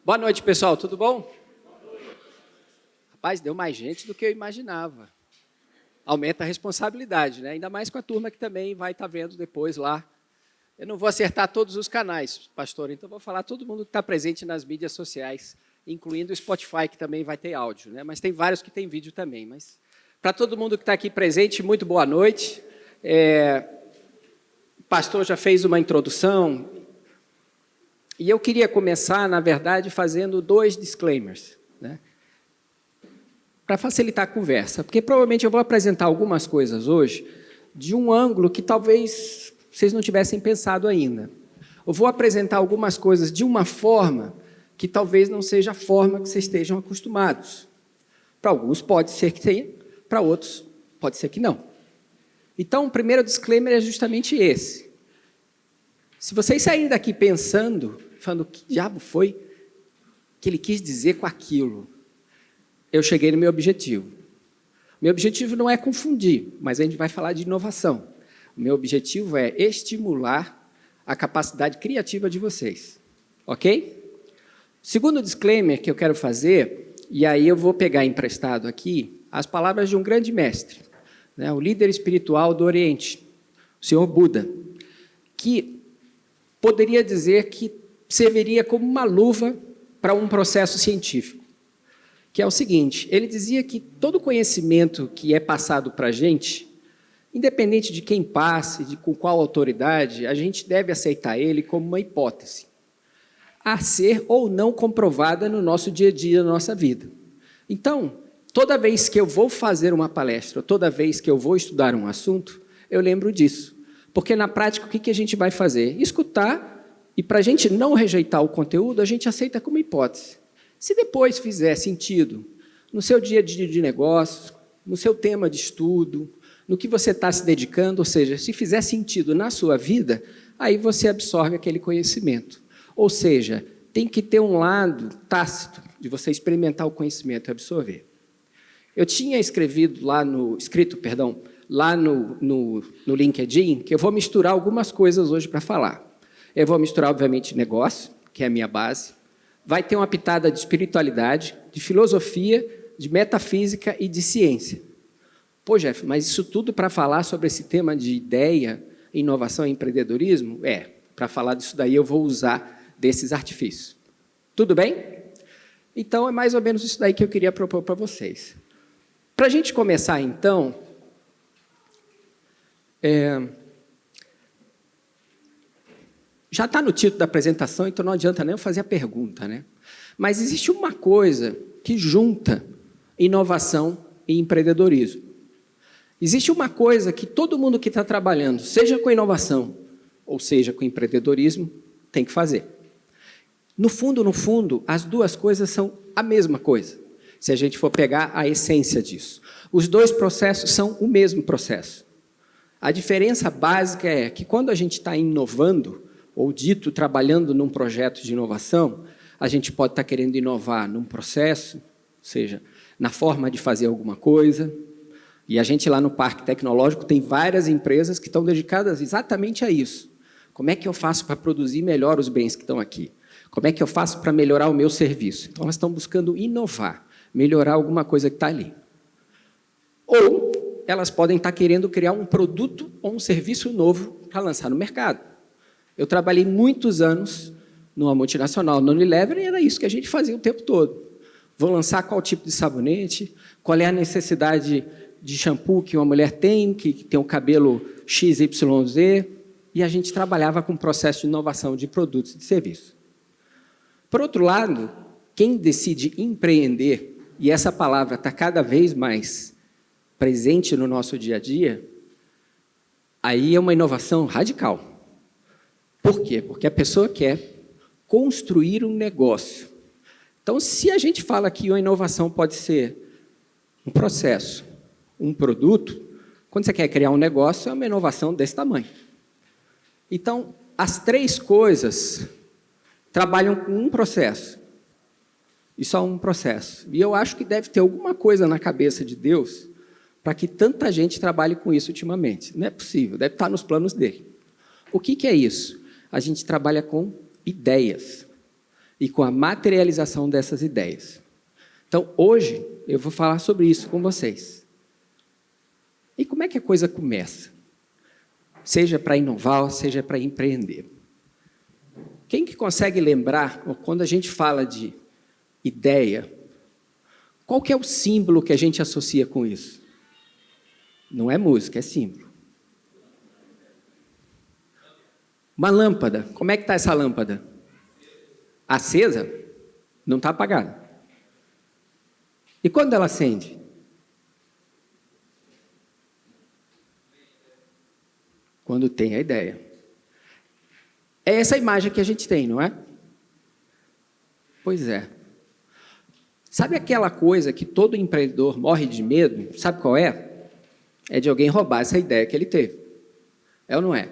Boa noite, pessoal. Tudo bom? Rapaz, deu mais gente do que eu imaginava. Aumenta a responsabilidade, né? Ainda mais com a turma que também vai estar vendo depois lá. Eu não vou acertar todos os canais, pastor, então vou falar todo mundo que está presente nas mídias sociais, incluindo o Spotify, que também vai ter áudio, né? Mas tem vários que tem vídeo também. Mas para todo mundo que está aqui presente, muito boa noite. O pastor já fez uma introdução. E eu queria começar, na verdade, fazendo 2 disclaimers, né? Para facilitar a conversa, porque provavelmente eu vou apresentar algumas coisas hoje de um ângulo que talvez vocês não tivessem pensado ainda. Eu vou apresentar algumas coisas de uma forma que talvez não seja a forma que vocês estejam acostumados. Para alguns pode ser que tenha, para outros pode ser que não. Então, o primeiro disclaimer é justamente esse. Se vocês saírem daqui pensando, falando, que diabo foi que ele quis dizer com aquilo? Eu cheguei no meu objetivo. Meu objetivo não é confundir, mas a gente vai falar de inovação. O meu objetivo é estimular a capacidade criativa de vocês. Ok? Segundo disclaimer que eu quero fazer, e aí eu vou pegar emprestado aqui as palavras de um grande mestre, né, o líder espiritual do Oriente, o Senhor Buda, que poderia dizer que serviria como uma luva para um processo científico, que é o seguinte: ele dizia que todo conhecimento que é passado para a gente, independente de quem passe, com qual autoridade, a gente deve aceitar ele como uma hipótese, a ser ou não comprovada no nosso dia a dia, na nossa vida. Então, toda vez que eu vou fazer uma palestra, toda vez que eu vou estudar um assunto, eu lembro disso. Porque, na prática, o que a gente vai fazer? Escutar, e para a gente não rejeitar o conteúdo, a gente aceita como hipótese. Se depois fizer sentido no seu dia a dia de negócios, no seu tema de estudo, no que você está se dedicando, ou seja, se fizer sentido na sua vida, aí você absorve aquele conhecimento. Ou seja, tem que ter um lado tácito de você experimentar o conhecimento e absorver. Eu tinha escrito lá no LinkedIn que eu vou misturar algumas coisas hoje para falar. Eu vou misturar, obviamente, negócio, que é a minha base. Vai ter uma pitada de espiritualidade, de filosofia, de metafísica e de ciência. Pô, Jeff, mas isso tudo para falar sobre esse tema de ideia, inovação e empreendedorismo? Para falar disso daí eu vou usar desses artifícios. Tudo bem? Então, é mais ou menos isso daí que eu queria propor para vocês. Para a gente começar, então, já está no título da apresentação, então não adianta nem eu fazer a pergunta, né? Mas existe uma coisa que junta inovação e empreendedorismo. Existe uma coisa que todo mundo que está trabalhando, seja com inovação ou seja com empreendedorismo, tem que fazer. No fundo, as duas coisas são a mesma coisa, se a gente for pegar a essência disso. Os 2 processos são o mesmo processo. A diferença básica é que quando a gente está inovando, ou dito trabalhando num projeto de inovação, a gente pode estar querendo inovar num processo, ou seja, na forma de fazer alguma coisa. E a gente lá no Parque Tecnológico tem várias empresas que estão dedicadas exatamente a isso. Como é que eu faço para produzir melhor os bens que estão aqui? Como é que eu faço para melhorar o meu serviço? Então, elas estão buscando inovar, melhorar alguma coisa que está ali. Ou elas podem estar querendo criar um produto ou um serviço novo para lançar no mercado. Eu trabalhei muitos anos numa multinacional, no Unilever, e era isso que a gente fazia o tempo todo. Vou lançar qual tipo de sabonete, qual é a necessidade de shampoo que uma mulher tem, que tem o cabelo XYZ, e a gente trabalhava com o processo de inovação de produtos e de serviços. Por outro lado, quem decide empreender, e essa palavra está cada vez mais presente no nosso dia a dia, aí é uma inovação radical. Por quê? Porque a pessoa quer construir um negócio. Então, se a gente fala que uma inovação pode ser um processo, um produto, quando você quer criar um negócio, é uma inovação desse tamanho. Então, as 3 coisas trabalham com um processo. E só um processo. E eu acho que deve ter alguma coisa na cabeça de Deus para que tanta gente trabalhe com isso ultimamente. Não é possível, deve estar nos planos dele. O que é isso? A gente trabalha com ideias. e com a materialização dessas ideias. Então, hoje, eu vou falar sobre isso com vocês. E como é que a coisa começa? Seja para inovar, seja para empreender. Quem que consegue lembrar, quando a gente fala de ideia, qual que é o símbolo que a gente associa com isso? Não é música, é símbolo. Uma lâmpada. Como é que está essa lâmpada? Acesa? Não está apagada. E quando ela acende? Quando tem a ideia. É essa imagem que a gente tem, não é? Pois é. Sabe aquela coisa que todo empreendedor morre de medo? Sabe qual é? É de alguém roubar essa ideia que ele teve. É ou não é?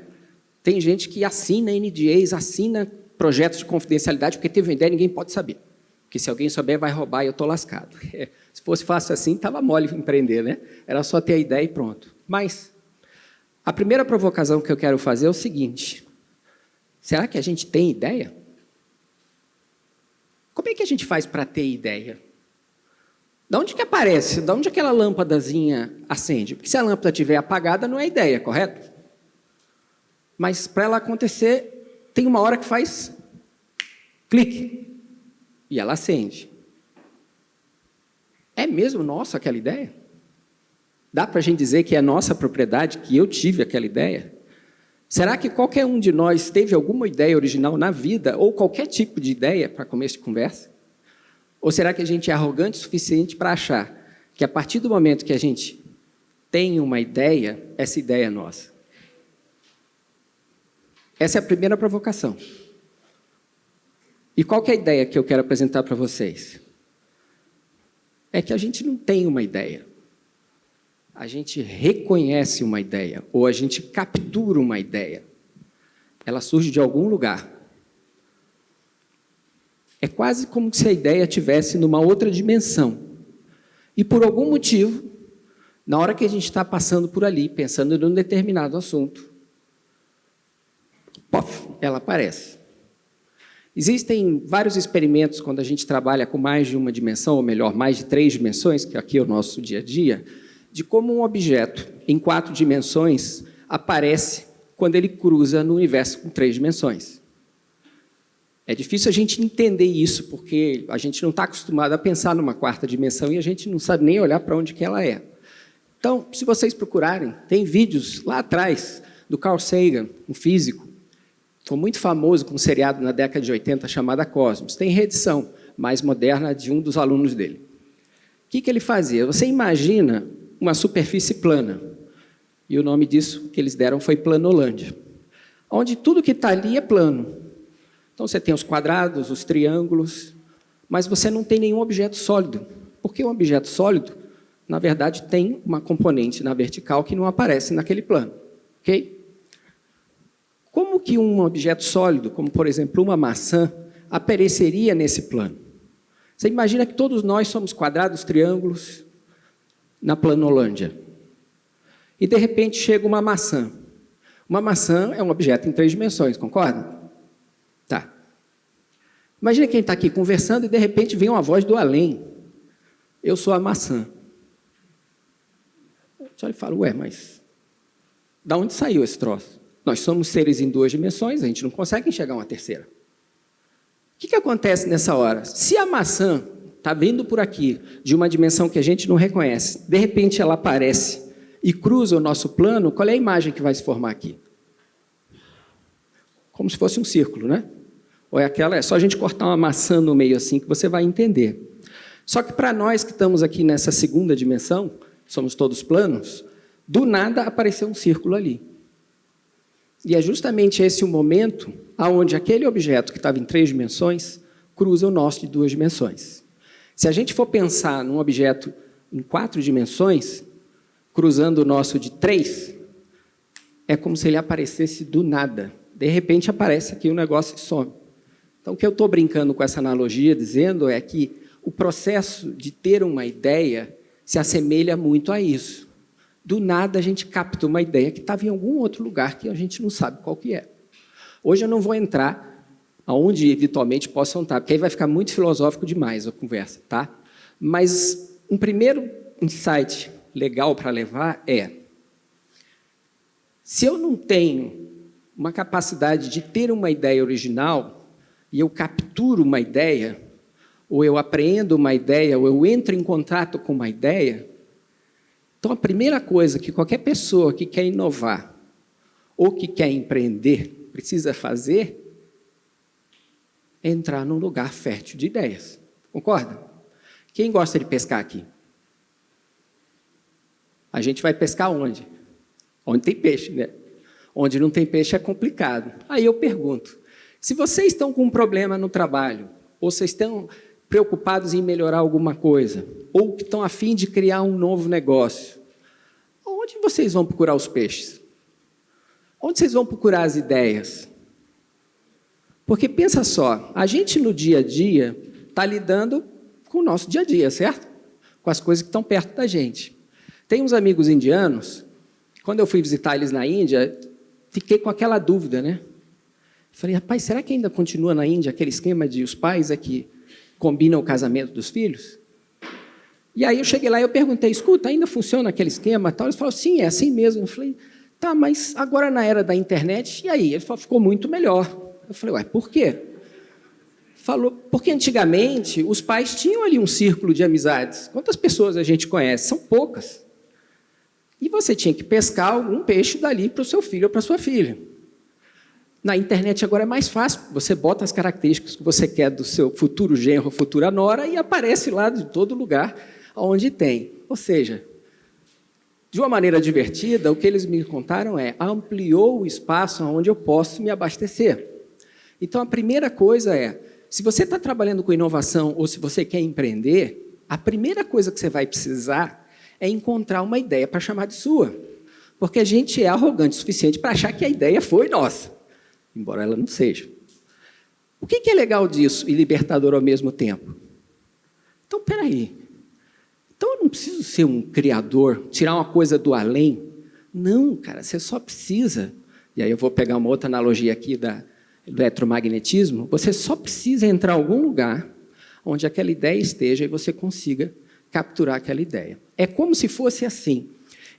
Tem gente que assina NDAs, assina projetos de confidencialidade, porque teve uma ideia e ninguém pode saber. Porque se alguém souber, vai roubar e eu estou lascado. Se fosse fácil assim, estava mole empreender, né? Era só ter a ideia e pronto. Mas a primeira provocação que eu quero fazer é o seguinte: será que a gente tem ideia? Como é que a gente faz para ter ideia? De onde que aparece? De onde aquela lâmpadazinha acende? Porque se a lâmpada estiver apagada, não é ideia, correto? Mas para ela acontecer, tem uma hora que faz clique e ela acende. É mesmo nossa aquela ideia? Dá para a gente dizer que é nossa propriedade, que eu tive aquela ideia? Será que qualquer um de nós teve alguma ideia original na vida, ou qualquer tipo de ideia para começo de conversa? Ou será que a gente é arrogante o suficiente para achar que a partir do momento que a gente tem uma ideia, essa ideia é nossa? Essa é a primeira provocação. E qual que é a ideia que eu quero apresentar para vocês? É que a gente não tem uma ideia. A gente reconhece uma ideia, ou a gente captura uma ideia. Ela surge de algum lugar. É quase como se a ideia estivesse numa outra dimensão. E por algum motivo, na hora que a gente está passando por ali, pensando num determinado assunto, pof, ela aparece. Existem vários experimentos quando a gente trabalha com mais de uma dimensão, ou melhor, mais de 3 dimensões, que aqui é o nosso dia a dia, de como um objeto em 4 dimensões aparece quando ele cruza no universo com 3 dimensões. É difícil a gente entender isso, porque a gente não está acostumado a pensar numa 4ª dimensão e a gente não sabe nem olhar para onde que ela é. Então, se vocês procurarem, tem vídeos lá atrás do Carl Sagan, um físico, foi muito famoso com um seriado na década de 80 chamada Cosmos. Tem reedição mais moderna de um dos alunos dele. O que ele fazia? Você imagina uma superfície plana, e o nome disso que eles deram foi Planolândia, onde tudo que está ali é plano. Então, você tem os quadrados, os triângulos, mas você não tem nenhum objeto sólido, porque um objeto sólido, na verdade, tem uma componente na vertical que não aparece naquele plano. Ok? Como que um objeto sólido, como, por exemplo, uma maçã, apareceria nesse plano? Você imagina que todos nós somos quadrados, triângulos, na Planolândia. E, de repente, chega uma maçã. Uma maçã é um objeto em 3 dimensões, concorda? Tá. Imagina quem está aqui conversando e, de repente, vem uma voz do além. Eu sou a maçã. Só ele fala, ué, mas da onde saiu esse troço? Nós somos seres em 2 dimensões, a gente não consegue enxergar uma terceira. O que acontece nessa hora? Se a maçã está vindo por aqui, de uma dimensão que a gente não reconhece, de repente ela aparece e cruza o nosso plano, qual é a imagem que vai se formar aqui? Como se fosse um círculo, né? Ou é só a gente cortar uma maçã no meio assim que você vai entender. Só que para nós que estamos aqui nessa 2ª dimensão, somos todos planos, do nada apareceu um círculo ali. E é justamente esse o momento onde aquele objeto que estava em 3 dimensões cruza o nosso de 2 dimensões. Se a gente for pensar num objeto em 4 dimensões, cruzando o nosso de 3, é como se ele aparecesse do nada. De repente aparece aqui um negócio e some. Então, o que eu estou brincando com essa analogia, dizendo, é que o processo de ter uma ideia se assemelha muito a isso. Do nada, a gente capta uma ideia que estava em algum outro lugar que a gente não sabe qual que é. Hoje eu não vou entrar aonde eventualmente possam estar, porque aí vai ficar muito filosófico demais a conversa, tá? Mas um primeiro insight legal para levar é: se eu não tenho uma capacidade de ter uma ideia original, e eu capturo uma ideia, ou eu apreendo uma ideia, ou eu entro em contato com uma ideia, então a primeira coisa que qualquer pessoa que quer inovar ou que quer empreender precisa fazer é entrar num lugar fértil de ideias. Concorda? Quem gosta de pescar aqui? A gente vai pescar onde? Onde tem peixe, né? Onde não tem peixe é complicado. Aí eu pergunto, se vocês estão com um problema no trabalho, ou vocês estão preocupados em melhorar alguma coisa, ou que estão a fim de criar um novo negócio, onde vocês vão procurar os peixes? Onde vocês vão procurar as ideias? Porque pensa só, a gente no dia a dia está lidando com o nosso dia a dia, certo? Com as coisas que estão perto da gente. Tem uns amigos indianos, quando eu fui visitar eles na Índia, fiquei com aquela dúvida, né? Falei, rapaz, será que ainda continua na Índia aquele esquema de os pais é que combinam o casamento dos filhos? E aí eu cheguei lá e eu perguntei, escuta, ainda funciona aquele esquema? Tal? Eles falaram, sim, é assim mesmo. Eu falei, tá, mas agora na era da internet, e aí? Ele falou, ficou muito melhor. Eu falei, ué, por quê? Falou, porque antigamente os pais tinham ali um círculo de amizades. Quantas pessoas a gente conhece? São poucas. E você tinha que pescar algum peixe dali para o seu filho ou para a sua filha. Na internet agora é mais fácil. Você bota as características que você quer do seu futuro genro ou futura nora e aparece lá de todo lugar onde tem. Ou seja, de uma maneira divertida, o que eles me contaram é ampliou o espaço onde eu posso me abastecer. Então, a primeira coisa é, se você está trabalhando com inovação ou se você quer empreender, a primeira coisa que você vai precisar é encontrar uma ideia para chamar de sua. Porque a gente é arrogante o suficiente para achar que a ideia foi nossa, embora ela não seja. O que é legal disso e libertador ao mesmo tempo? Então, peraí. Então, eu não preciso ser um criador, tirar uma coisa do além. Não, cara, você só precisa... E aí eu vou pegar uma outra analogia aqui do eletromagnetismo. Você só precisa entrar em algum lugar onde aquela ideia esteja e você consiga capturar aquela ideia. É como se fosse assim.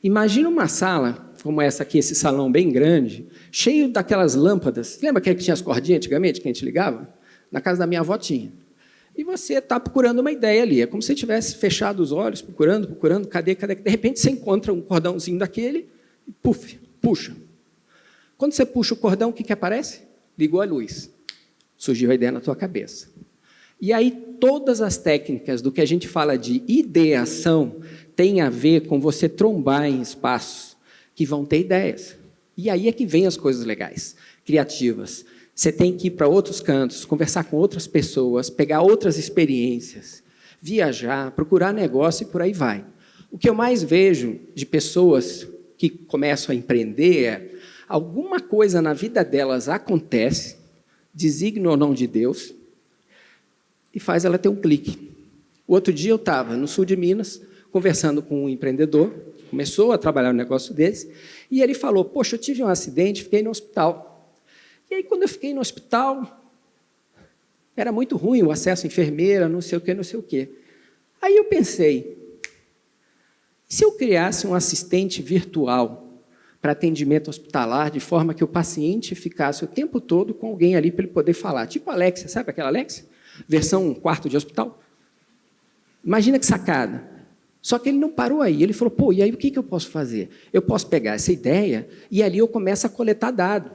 Imagina uma sala, como essa aqui, esse salão bem grande, cheio daquelas lâmpadas. Lembra que tinha as cordinhas antigamente, que a gente ligava? Na casa da minha avó tinha. E você está procurando uma ideia ali. É como se você tivesse fechado os olhos, procurando, cadê? De repente você encontra um cordãozinho daquele e puf, puxa. Quando você puxa o cordão, o que aparece? Ligou a luz. Surgiu a ideia na tua cabeça. E aí todas as técnicas do que a gente fala de ideação tem a ver com você trombar em espaços que vão ter ideias. E aí é que vem as coisas legais, criativas. Você tem que ir para outros cantos, conversar com outras pessoas, pegar outras experiências, viajar, procurar negócio e por aí vai. O que eu mais vejo de pessoas que começam a empreender é alguma coisa na vida delas acontece, desígnio ou não de Deus, e faz ela ter um clique. O outro dia eu estava no sul de Minas, conversando com um empreendedor, começou a trabalhar no negócio desse, e ele falou, poxa, eu tive um acidente, fiquei no hospital. E aí, quando eu fiquei no hospital, era muito ruim o acesso à enfermeira, não sei o quê, não sei o quê. Aí eu pensei, e se eu criasse um assistente virtual para atendimento hospitalar, de forma que o paciente ficasse o tempo todo com alguém ali para ele poder falar, tipo a Alexia, sabe aquela Alexia? Versão quarto de hospital? Imagina que sacada. Só que ele não parou aí, ele falou, pô, e aí o que eu posso fazer? Eu posso pegar essa ideia e ali eu começo a coletar dado.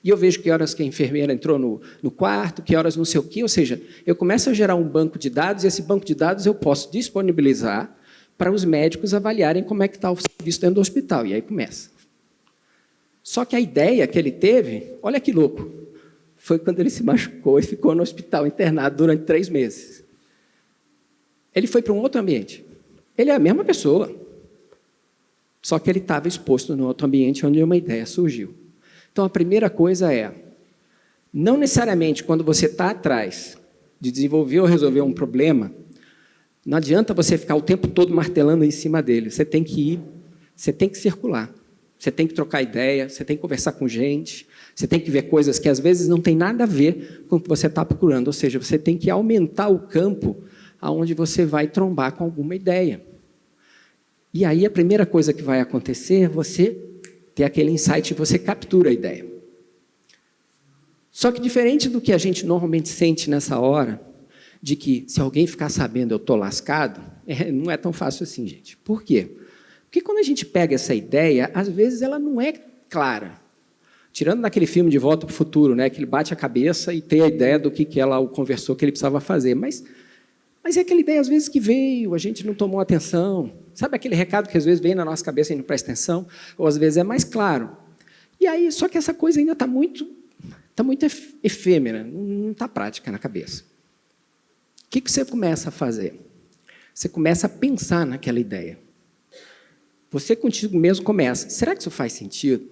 E eu vejo que horas que a enfermeira entrou no quarto, que horas não sei o quê, ou seja, eu começo a gerar um banco de dados e esse banco de dados eu posso disponibilizar para os médicos avaliarem como é que está o serviço dentro do hospital. E aí começa. Só que a ideia que ele teve, olha que louco, foi quando ele se machucou e ficou no hospital internado durante 3 meses. Ele foi para um outro ambiente. Ele é a mesma pessoa, só que ele estava exposto no outro ambiente onde uma ideia surgiu. Então, a primeira coisa é, não necessariamente quando você está atrás de desenvolver ou resolver um problema, não adianta você ficar o tempo todo martelando em cima dele, você tem que ir, você tem que circular. Você tem que trocar ideia, você tem que conversar com gente, você tem que ver coisas que às vezes não tem nada a ver com o que você está procurando. Ou seja, você tem que aumentar o campo aonde você vai trombar com alguma ideia. E aí a primeira coisa que vai acontecer é você ter aquele insight e você captura a ideia. Só que diferente do que a gente normalmente sente nessa hora, de que se alguém ficar sabendo eu estou lascado, não é tão fácil assim, gente. Por quê? Porque quando a gente pega essa ideia, às vezes ela não é clara. Tirando naquele filme De Volta para o Futuro, né, que ele bate a cabeça e tem a ideia do que ela conversou que ele precisava fazer. Mas é aquela ideia, às vezes, que veio, a gente não tomou atenção. Sabe aquele recado que às vezes vem na nossa cabeça e não presta atenção? Ou às vezes é mais claro. E aí, só que essa coisa ainda está muito efêmera, não está prática na cabeça. O que você começa a fazer? Você começa a pensar naquela ideia. Você contigo mesmo começa. Será que isso faz sentido?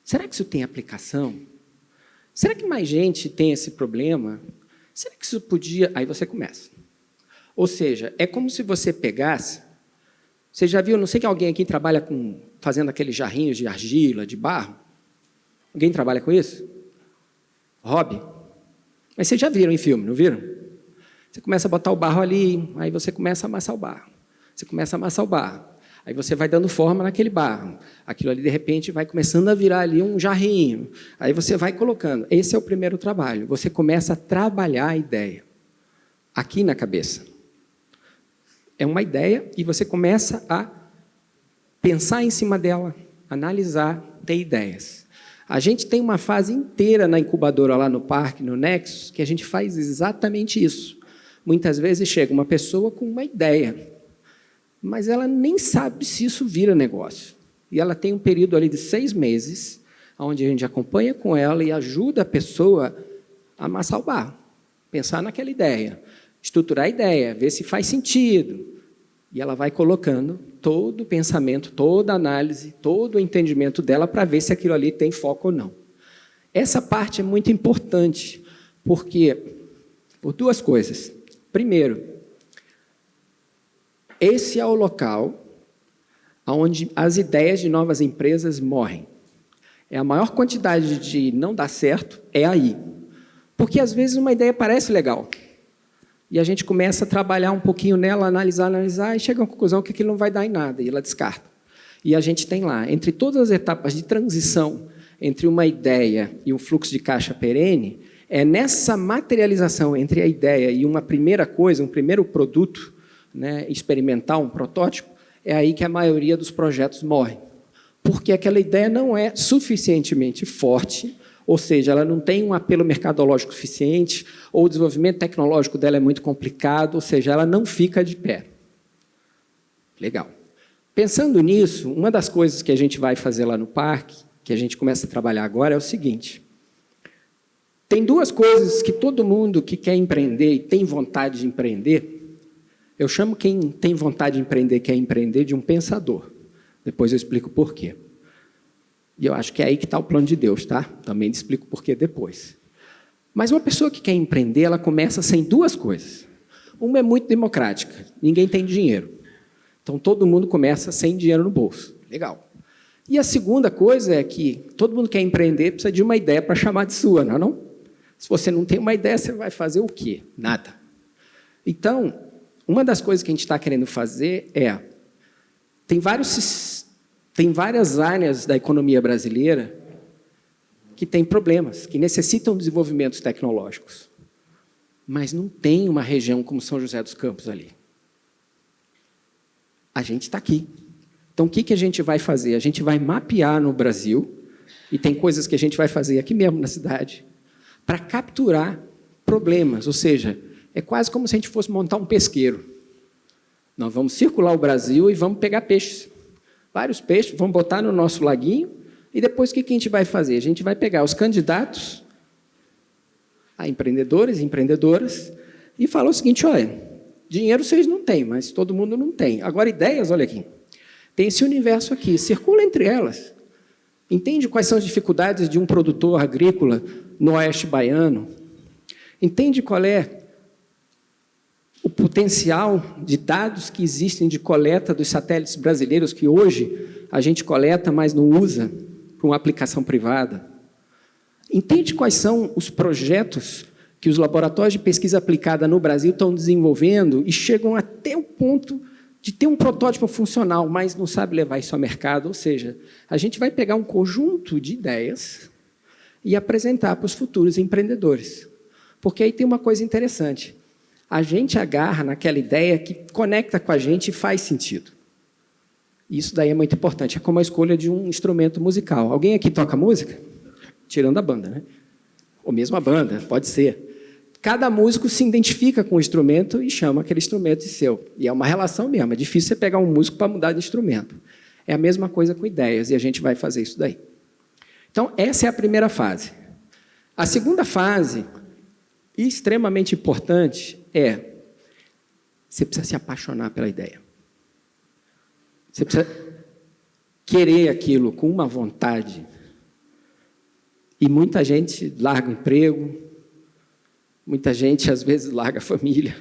Será que isso tem aplicação? Será que mais gente tem esse problema? Será que isso podia... Aí você começa. Ou seja, é como se você pegasse... Você já viu, não sei que alguém aqui trabalha fazendo aqueles jarrinhos de argila, de barro? Alguém trabalha com isso? Hobby? Mas vocês já viram em filme, não viram? Você começa a botar o barro ali, aí você começa a amassar o barro. Você começa a amassar o barro. Aí você vai dando forma naquele barro. Aquilo ali, de repente, vai começando a virar ali um jarrinho. Aí você vai colocando. Esse é o primeiro trabalho. Você começa a trabalhar a ideia. Aqui na cabeça. É uma ideia e você começa a pensar em cima dela, analisar, ter ideias. A gente tem uma fase inteira na incubadora lá no parque, no Nexus, que a gente faz exatamente isso. Muitas vezes chega uma pessoa com uma ideia, mas ela nem sabe se isso vira negócio. E ela tem um período ali de 6 meses, onde a gente acompanha com ela e ajuda a pessoa a amassar o barro, pensar naquela ideia, estruturar a ideia, ver se faz sentido. E ela vai colocando todo o pensamento, toda a análise, todo o entendimento dela para ver se aquilo ali tem foco ou não. Essa parte é muito importante, porque, por 2 coisas. Primeiro, esse é o local onde as ideias de novas empresas morrem. A maior quantidade de não dar certo é aí. Porque, às vezes, uma ideia parece legal. E a gente começa a trabalhar um pouquinho nela, analisar, e chega à conclusão que aquilo não vai dar em nada, e ela descarta. E a gente tem lá, entre todas as etapas de transição, entre uma ideia e um fluxo de caixa perene, é nessa materialização entre a ideia e uma primeira coisa, um primeiro produto, né, experimental, um protótipo, é aí que a maioria dos projetos morre. Porque aquela ideia não é suficientemente forte, ou seja, ela não tem um apelo mercadológico suficiente, ou o desenvolvimento tecnológico dela é muito complicado, ou seja, ela não fica de pé. Legal. Pensando nisso, uma das coisas que a gente vai fazer lá no parque, que a gente começa a trabalhar agora, é o seguinte. Tem 2 coisas que todo mundo que quer empreender e tem vontade de empreender, eu chamo quem tem vontade de empreender, quer empreender, de um pensador. Depois eu explico por quê. E eu acho que é aí que está o plano de Deus, tá? Também te explico por quê depois. Mas uma pessoa que quer empreender, ela começa sem 2 coisas. Uma é muito democrática, ninguém tem dinheiro. Então, todo mundo começa sem dinheiro no bolso. Legal. E a segunda coisa é que todo mundo quer empreender, precisa de uma ideia para chamar de sua, não é não? Se você não tem uma ideia, você vai fazer o quê? Nada. Então, uma das coisas que a gente está querendo fazer é... Tem várias áreas da economia brasileira que têm problemas, que necessitam de desenvolvimentos tecnológicos. Mas não tem uma região como São José dos Campos ali. A gente está aqui. Então, o que a gente vai fazer? A gente vai mapear no Brasil, e tem coisas que a gente vai fazer aqui mesmo na cidade, para capturar problemas. Ou seja, é quase como se a gente fosse montar um pesqueiro. Nós vamos circular o Brasil e vamos pegar peixes. Vários peixes, vamos botar no nosso laguinho, e depois o que a gente vai fazer? A gente vai pegar os candidatos a empreendedores e empreendedoras e falar o seguinte, olha, dinheiro vocês não têm, mas todo mundo não tem. Agora, ideias, olha aqui. Tem esse universo aqui, circula entre elas. Entende quais são as dificuldades de um produtor agrícola no oeste baiano? Entende qual é o potencial de dados que existem de coleta dos satélites brasileiros que hoje a gente coleta, mas não usa para uma aplicação privada. Entende quais são os projetos que os laboratórios de pesquisa aplicada no Brasil estão desenvolvendo e chegam até o ponto de ter um protótipo funcional, mas não sabe levar isso ao mercado. Ou seja, a gente vai pegar um conjunto de ideias e apresentar para os futuros empreendedores. Porque aí tem uma coisa interessante. A gente agarra naquela ideia que conecta com a gente e faz sentido. Isso daí é muito importante. É como a escolha de um instrumento musical. Alguém aqui toca música? Tirando a banda, né? Ou mesmo a banda, pode ser. Cada músico se identifica com o instrumento e chama aquele instrumento de seu. E é uma relação mesmo. É difícil você pegar um músico para mudar de instrumento. É a mesma coisa com ideias, e a gente vai fazer isso daí. Então, essa é a primeira fase. A segunda fase, extremamente importante, é você precisa se apaixonar pela ideia. Você precisa querer aquilo com uma vontade. E muita gente larga o emprego, muita gente, às vezes, larga a família.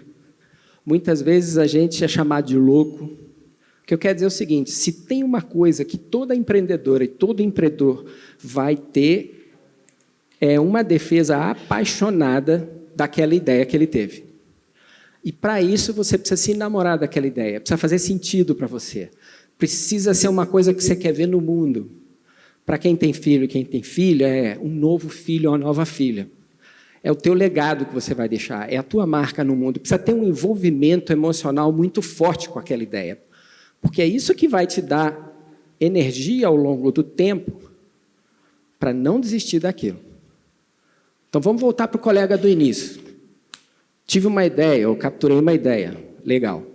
Muitas vezes a gente é chamado de louco. O que eu quero dizer é o seguinte, se tem uma coisa que toda empreendedora e todo empreendedor vai ter, é uma defesa apaixonada daquela ideia que ele teve. E, para isso, você precisa se enamorar daquela ideia, precisa fazer sentido para você. Precisa ser uma coisa que você quer ver no mundo. Para quem tem filho e quem tem filha, é um novo filho ou uma nova filha. É o teu legado que você vai deixar, é a tua marca no mundo. Precisa ter um envolvimento emocional muito forte com aquela ideia. Porque é isso que vai te dar energia ao longo do tempo para não desistir daquilo. Então, vamos voltar para o colega do início. Tive uma ideia, eu capturei uma ideia. Legal.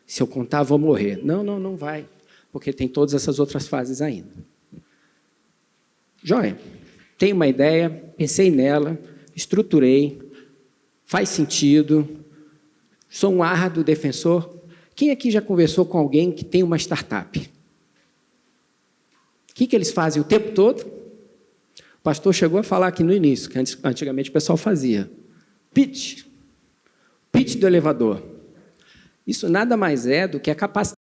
Se eu contar, vou morrer. Não, não vai. Porque tem todas essas outras fases ainda. Joia, tenho uma ideia, pensei nela, estruturei, faz sentido, sou um árduo defensor. Quem aqui já conversou com alguém que tem uma startup? O que eles fazem o tempo todo? O pastor chegou a falar aqui no início, que antigamente o pessoal fazia. Pitch do elevador. Isso nada mais é do que a capacidade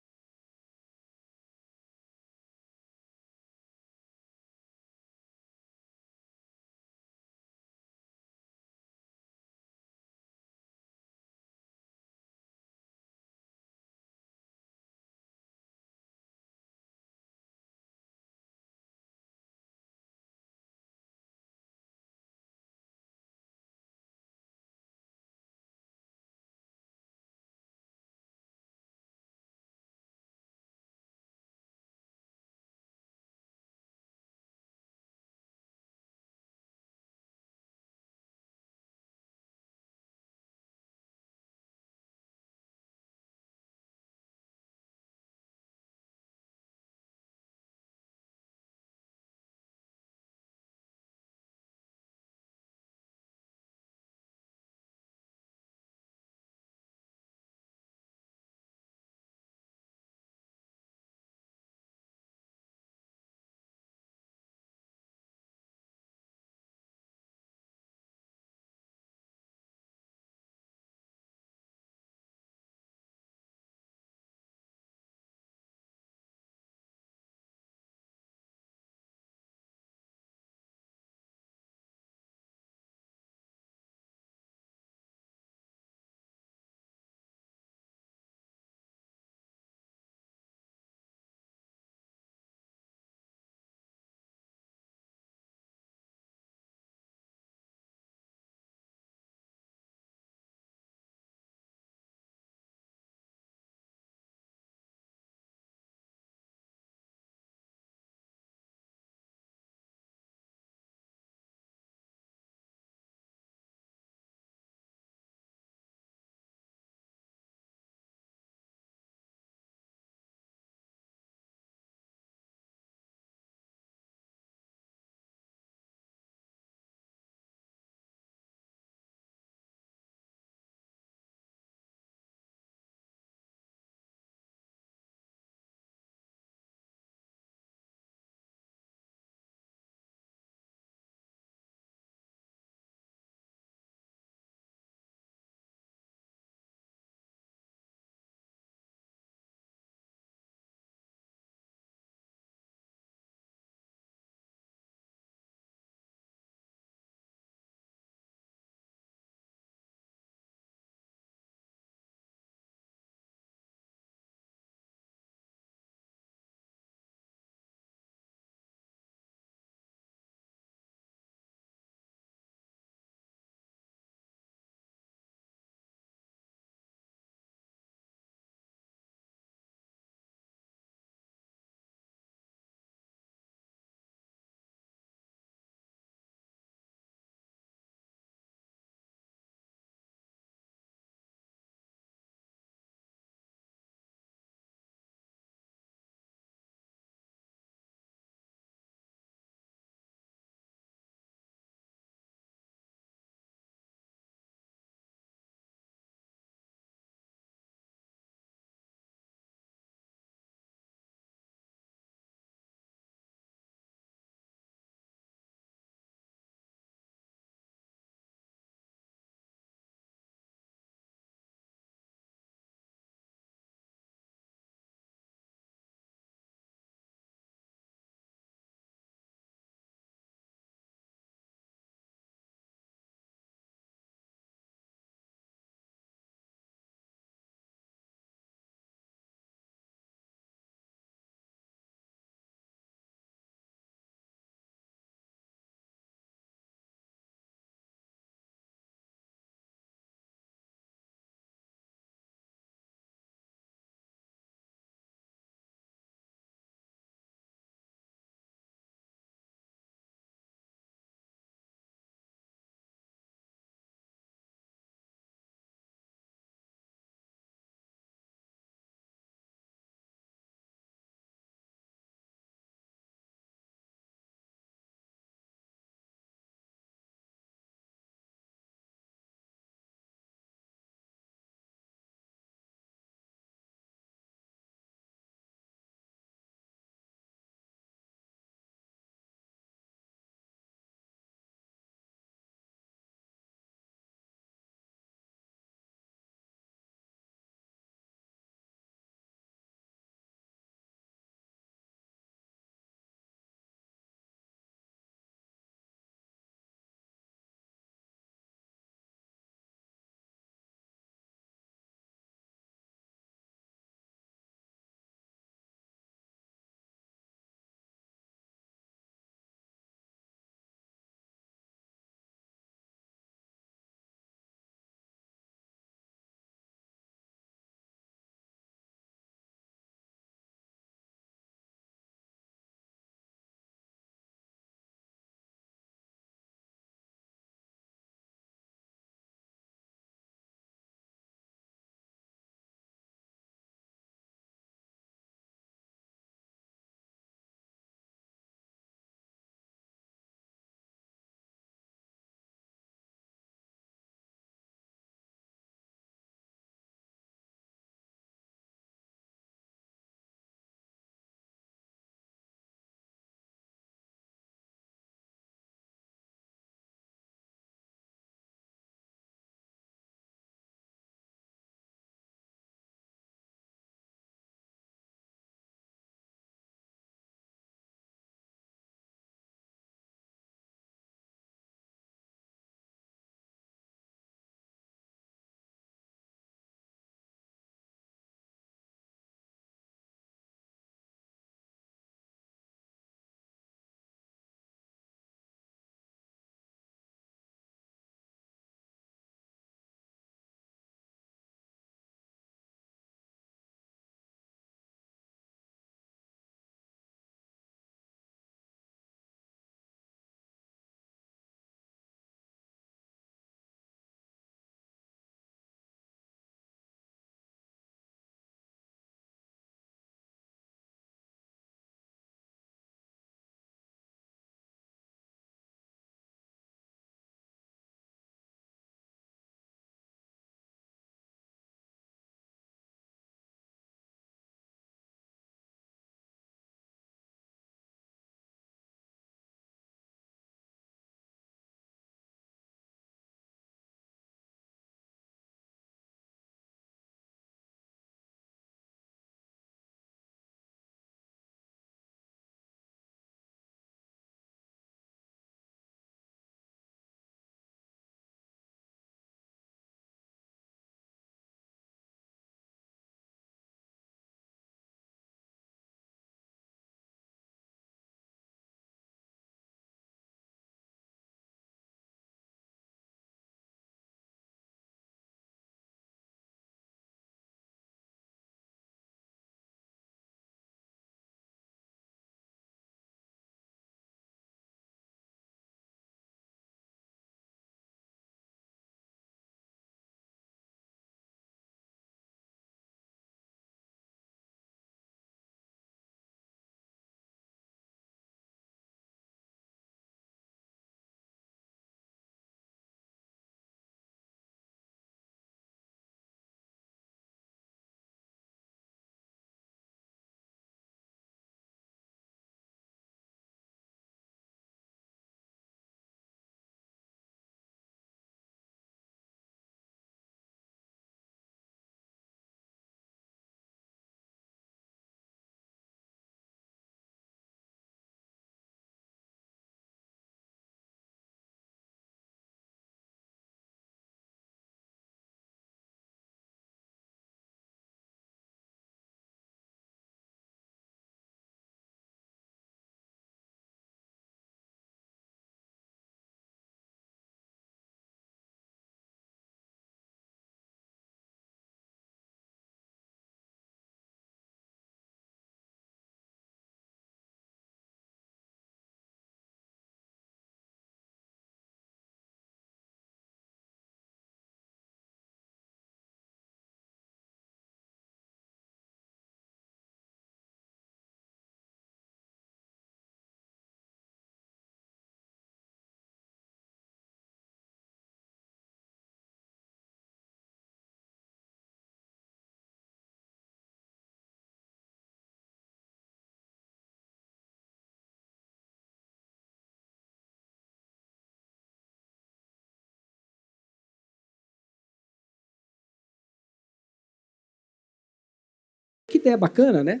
ideia bacana, né?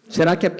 Será que é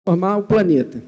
formar o planeta?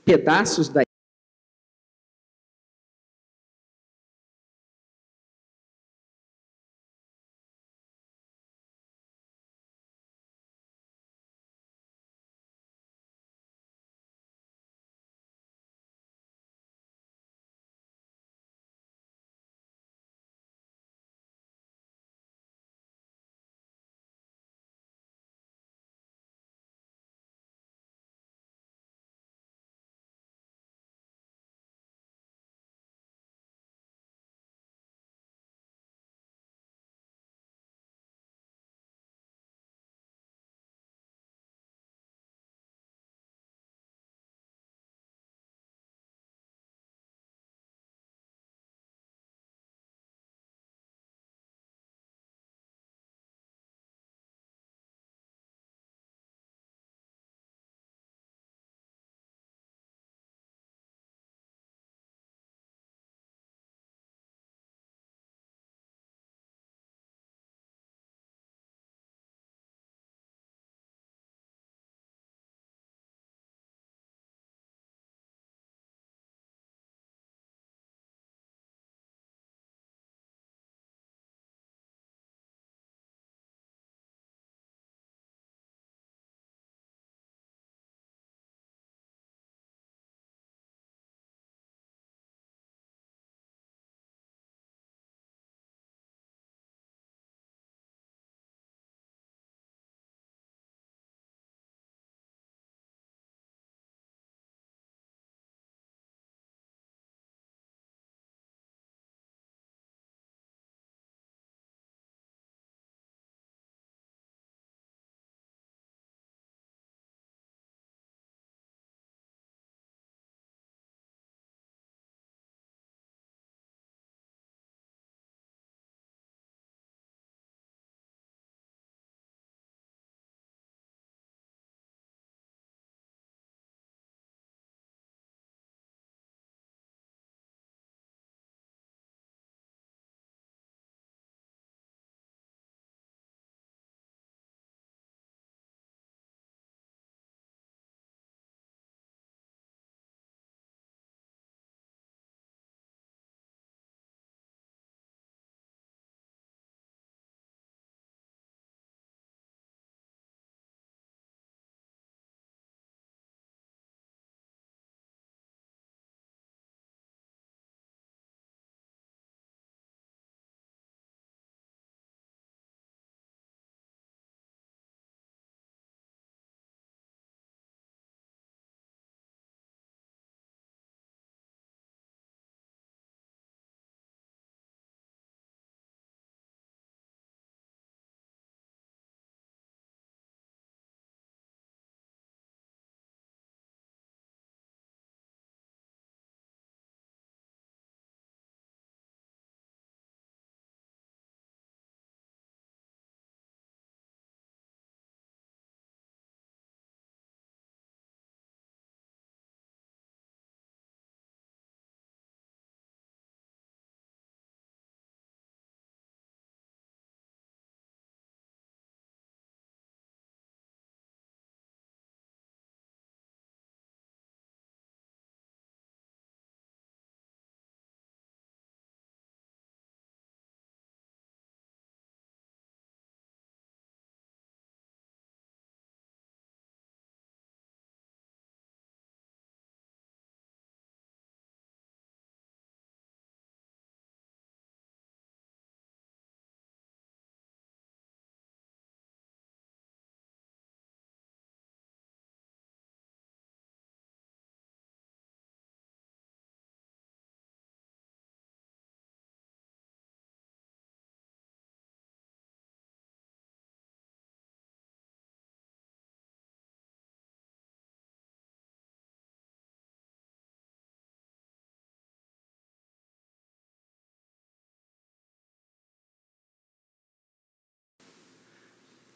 pedaços da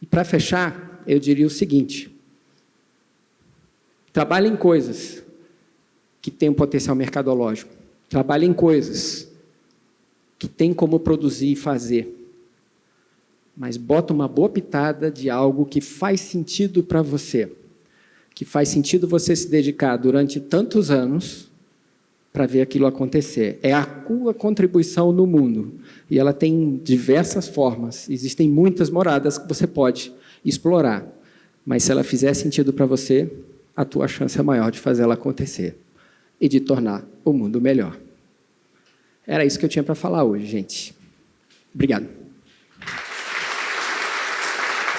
E para fechar, eu diria o seguinte: trabalhe em coisas que têm um potencial mercadológico. Trabalhe em coisas que têm como produzir e fazer. Mas bota uma boa pitada de algo que faz sentido para você. que faz sentido você se dedicar durante tantos anos para ver aquilo acontecer. É a tua contribuição no mundo. E ela tem diversas formas. Existem muitas moradas que você pode explorar. Mas se ela fizer sentido para você, a tua chance é maior de fazer ela acontecer e de tornar o mundo melhor. Era isso que eu tinha para falar hoje, gente. Obrigado.